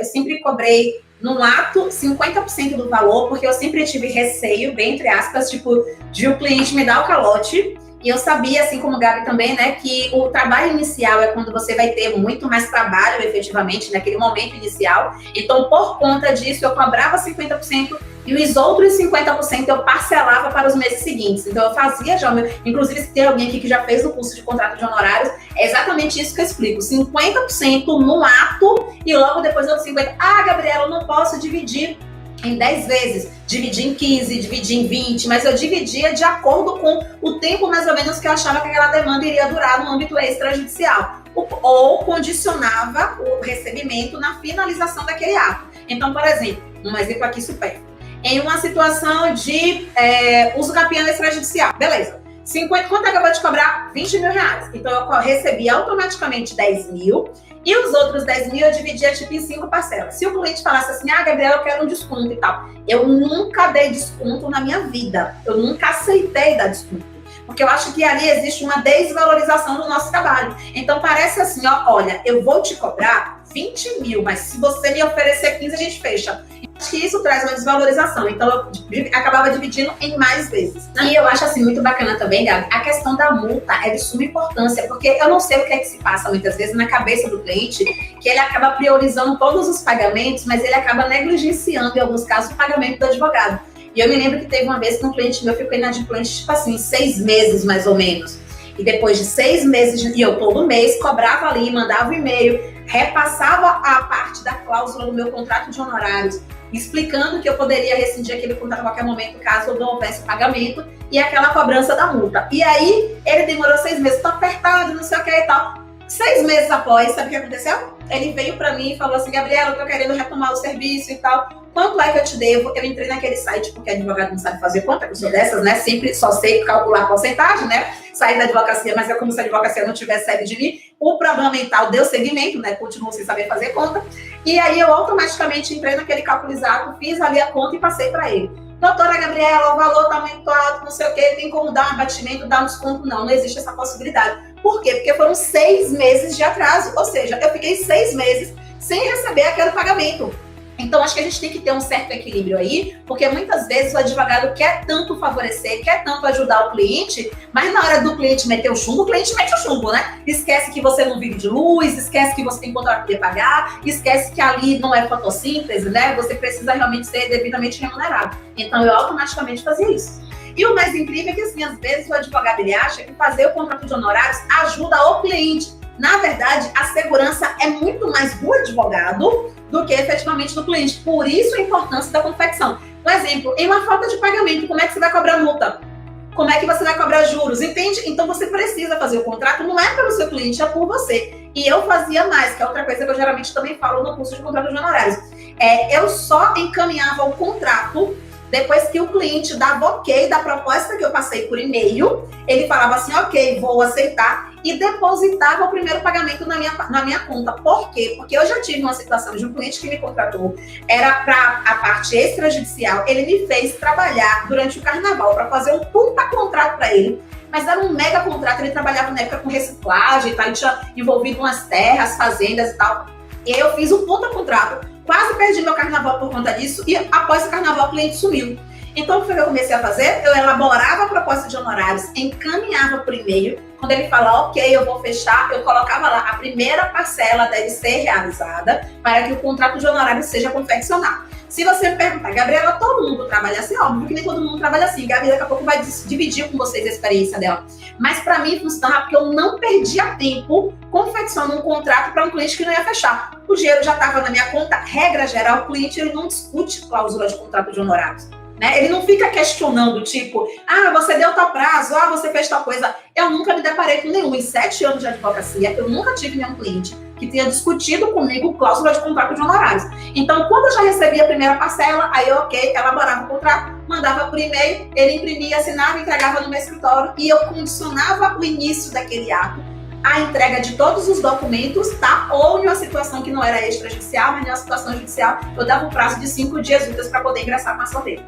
sempre cobrei no ato 50% do valor, porque eu sempre tive receio, bem entre aspas, tipo, de o cliente me dar o calote. E eu sabia, assim como o Gabi também, né, que o trabalho inicial é quando você vai ter muito mais trabalho, efetivamente, naquele momento inicial. Então, por conta disso, eu cobrava 50% e os outros 50% eu parcelava para os meses seguintes. Então, eu fazia já, inclusive, se tem alguém aqui que já fez o curso de contrato de honorários, é exatamente isso que eu explico. 50% no ato e logo depois outros 50%. Ah, Gabriela, eu não posso dividir em 10 vezes, dividir em 15, dividir em 20, mas eu dividia de acordo com o tempo mais ou menos que eu achava que aquela demanda iria durar no âmbito extrajudicial, ou condicionava o recebimento na finalização daquele ato. Então, por exemplo, um exemplo aqui super, em uma situação de uso campeão extrajudicial, beleza, 50, quanto é que eu vou te cobrar? 20 mil reais. Então, eu recebi automaticamente 10 mil e os outros 10 mil eu dividia tipo em 5 parcelas. Se o cliente falasse assim, ah, Gabriela, eu quero um desconto e tal. Eu nunca dei desconto na minha vida. Eu nunca aceitei dar desconto. Porque eu acho que ali existe uma desvalorização do nosso trabalho. Então, parece assim, ó, olha, eu vou te cobrar 20 mil, mas se você me oferecer 15, a gente fecha. Acho que isso traz uma desvalorização, então eu acabava dividindo em mais vezes. E eu acho assim muito bacana também, Gabi, a questão da multa é de suma importância, porque eu não sei o que é que se passa muitas vezes na cabeça do cliente, que ele acaba priorizando todos os pagamentos, mas ele acaba negligenciando, em alguns casos, o pagamento do advogado. E eu me lembro que teve uma vez que um cliente meu ficou inadimplente, tipo assim, 6 meses mais ou menos. E depois de 6 meses, e eu todo mês cobrava ali, mandava um e-mail, repassava a parte da cláusula do meu contrato de honorários, explicando que eu poderia rescindir aquele contrato a qualquer momento, caso eu não houvesse pagamento, e aquela cobrança da multa. E aí, ele demorou 6 meses, tô apertado, não sei o que e tal. 6 meses após, sabe o que aconteceu? Ele veio pra mim e falou assim, Gabriela, eu tô querendo retomar o serviço e tal. Quanto é que eu te devo? Eu entrei naquele site, porque advogado não sabe fazer conta, que eu sou dessas, né? Sempre só sei calcular a porcentagem, né? Saí da advocacia, mas é como se a advocacia não tivesse saído de mim. O problema mental deu seguimento, né? Continuo sem saber fazer conta. E aí eu automaticamente entrei naquele cálculo exato, fiz ali a conta e passei para ele. Doutora Gabriela, o valor tá muito alto, não sei o quê, tem como dar um abatimento, dar um desconto? Não, não existe essa possibilidade. Por quê? Porque foram 6 meses de atraso, ou seja, eu fiquei 6 meses sem receber aquele pagamento. Então, acho que a gente tem que ter um certo equilíbrio aí, porque muitas vezes o advogado quer tanto favorecer, quer tanto ajudar o cliente, mas na hora do cliente meter o chumbo, o cliente mete o chumbo, né? Esquece que você não vive de luz, esquece que você tem conta para poder pagar, esquece que ali não é fotossíntese, né? Você precisa realmente ser devidamente remunerado. Então, eu automaticamente fazia isso. E o mais incrível é que, assim, às vezes o advogado ele acha que fazer o contrato de honorários ajuda o cliente. Na verdade, a segurança é muito mais do advogado do que efetivamente do cliente. Por isso a importância da confecção. Um exemplo, em uma falta de pagamento, como é que você vai cobrar multa? Como é que você vai cobrar juros? Entende? Então você precisa fazer o contrato, não é pelo seu cliente, é por você. E eu fazia mais, que é outra coisa que eu geralmente também falo no curso de contrato de honorários. Eu só encaminhava o contrato depois que o cliente dava ok da proposta que eu passei por e-mail, ele falava assim, ok, vou aceitar, e depositava o primeiro pagamento na minha conta. Por quê? Porque eu já tive uma situação de um cliente que me contratou, era para a parte extrajudicial, ele me fez trabalhar durante o carnaval para fazer um puta contrato para ele, mas era um mega contrato, ele trabalhava na época com reciclagem, tá? Ele tinha envolvido umas terras, fazendas e tal, e aí eu fiz um puta contrato, quase perdi meu carnaval por conta disso, e após o carnaval o cliente sumiu. Então, o que eu comecei a fazer? Eu elaborava a proposta de honorários, encaminhava por e-mail. Quando ele fala, ok, eu vou fechar, eu colocava lá, a primeira parcela deve ser realizada para que o contrato de honorários seja confeccionado. Se você me perguntar, Gabriela, todo mundo trabalha assim? Óbvio que nem todo mundo trabalha assim. Gabi daqui a pouco vai dividir com vocês a experiência dela. Mas para mim funcionava porque eu não perdia tempo confeccionando um contrato para um cliente que não ia fechar. O dinheiro já estava na minha conta. Regra geral, o cliente ele não discute cláusula de contrato de honorários. Né? Ele não fica questionando, tipo, ah, você deu tal prazo, ah, você fez tal coisa. Eu nunca me deparei com nenhum. Em 7 anos de advocacia, eu nunca tive nenhum cliente que tenha discutido comigo cláusula de contrato de honorários. Então, quando eu já recebia a primeira parcela, aí eu, ok, elaborava o contrato, mandava por e-mail, ele imprimia, assinava, entregava no meu escritório e eu condicionava o início daquele ato a entrega de todos os documentos, tá? Ou em uma situação que não era extrajudicial, mas em uma situação judicial, eu dava um prazo de 5 dias úteis para poder ingressar com a ação dele.